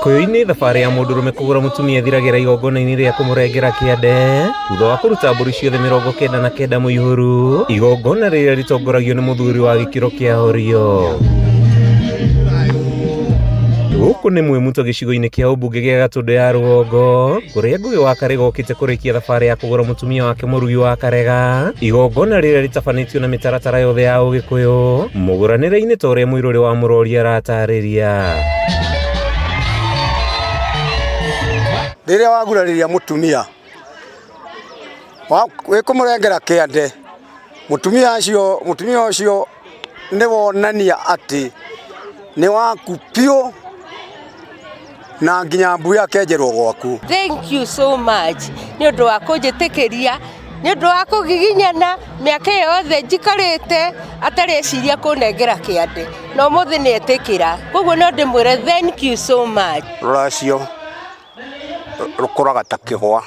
Gikuyu-ini thabarĩ ya mũndũrũme kũgũra mũtumia thiragĩra igongona-inĩ rĩa kũmũrengera kĩande thutha wa kũruta mbũri ciothe 99 mũihũru. Igongona rĩrĩa rĩtongoragio nĩ mũthuri wa gĩkĩro kĩa Horio. Gũkũ nĩ Mwĩmuto gĩcigo-inĩ kĩa ũmbunge gĩa Gatũndũ ya rũgongo, kũrĩa Ngũgĩ wa Karega okĩte kũrĩkia thabarĩ ya kũgũra mũtumia wake Mũrugi wa Karega. Igongona rĩrĩa rĩtabanĩtio na mĩtaratara yothe ya Ũgĩkũyũ, mũgũranĩre-inĩ ta ũrĩa Mũirũrĩ wa Mũrori aratarĩria. Rĩrĩa wagurarĩria mũtumia wĩ kũmũrengera kĩande, mũtumia ũcio nĩ wonania atĩ nĩ waku piũ na nginya mbuya akenjerwo gwaku. Thank you so much nĩ ũndũ wa kũnjĩtĩkĩria, nĩ ũndũ wa kũgiginyana mĩaka yothe njikarĩte atareciria kũnengera kĩande, no mũthĩ nĩ etĩkĩra, koguo no ndĩmwĩre thank you so much. Rũracio rũkũraga ta kĩgwa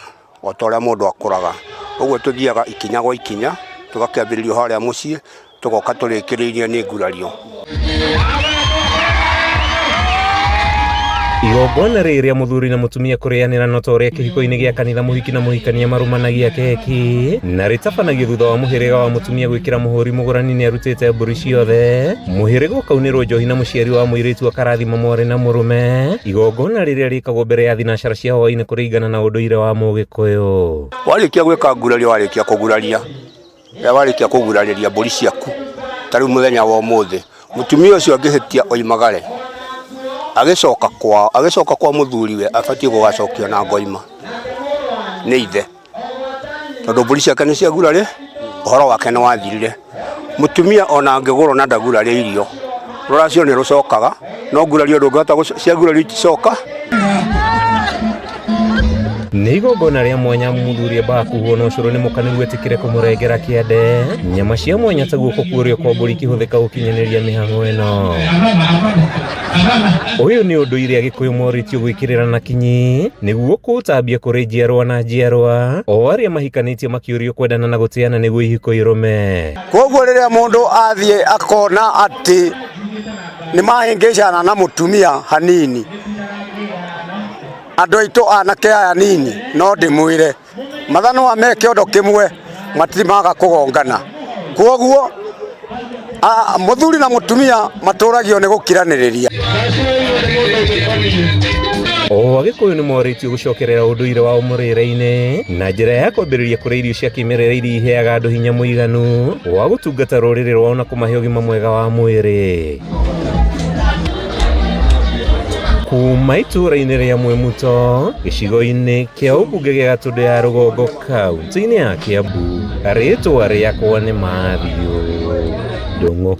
o ta ũrĩa mũndũ akũraga, ũguo tũthiaga ikinya gwa ikinya, tũgakĩambĩrĩrio harĩa mũciĩ, tũgoka tũrĩkĩrĩirie nĩ ngurario. Igongona rĩrĩa mũthuri na mũtumia kũrĩanĩra no ta ũrĩa kĩhiko-inĩ gĩa kanitha mũhiki na mũhikania marũmanagia keki, na rĩtabanagio thutha wa mũhĩrĩga wa mũtumia gwĩkĩra mũhũri mũgũrani nĩ arutĩte mbũri ciothe. Mũhĩrĩga ũkaunĩrwo njohi na mũciari wa mũirĩtu akarathima mwarĩ na mũrũme. Igongona rĩrĩa rĩkagwo mbere ya thinacara cia hwaĩ-inĩ kũringana na ũndũire wa Mũgĩkũyũ. Warĩkia gwĩka ngurario, warĩkia kũguraria, warĩkia kũgurarĩria mbũri ciaku, ta rĩu mũthenya wa ũmũthĩ mũtumia ũcio angĩhĩtia oimagare, agĩcoka kwa mũthuriwe abatie gũgacokio na ngoima nĩ ithe, tondũ mbũri ciake nĩ ciagurarĩ, ũhoro wake nĩ wathirire. Mũtumia ona angĩgũrwo na ndagurarĩirio, rũracio nĩ rũcokaga, no ngurario ndũngĩhota ciagurario iticoka. Nĩ igongona rĩa mwanya mũthuri ambaga kũhuo na ũcũrũ nĩ mũkani gwĩtĩkĩre kũmũrengera kĩande. Nyama cia mwanya ta guoko kuorio kwa mbũri ikĩhũthĩka gũkinyanĩria mĩhang'o ĩno. Ũyũ nĩ ũndũire Agĩkũyũ morĩtio gwĩkĩrĩra na kinyi nĩguo kũũtambia kũrĩ njiarwa na njiarwa, o arĩa mahikanĩtie makĩũrio kwendana na gũtĩana nĩguo ihiko irũme. Koguo rĩrĩa mũndũ athiĩ akona atĩ nĩ mahĩngĩcana na mũtumia hanini, andũ aitũ anake aya nini, no ndĩmwĩre matha no ameke ũndũ kĩmwe, matimaga kũgongana. Koguo mũthuri na mũtumia matũragio nĩ gũkiranĩrĩria. O Agĩkũyũ nĩ morĩtio gũcokerera ũndũire wao mũrĩre-inĩ na njĩra ya kwambĩrĩria kũrĩa irio cia kĩmerera iria iheaga andũ hinya mũiganu wa gũtungata rũrĩrĩ rwao na kũmahe ũgima mwega wa mwĩrĩ. Kuma itũra-inĩ rĩa Mwĩmuto gĩcigo-inĩ kĩa ũmbunge gĩa Gatũndũ ya rũgongo kaunti-inĩ ya Kiambu, rĩĩtwa rĩakwa nĩ Mathew Ndung'u.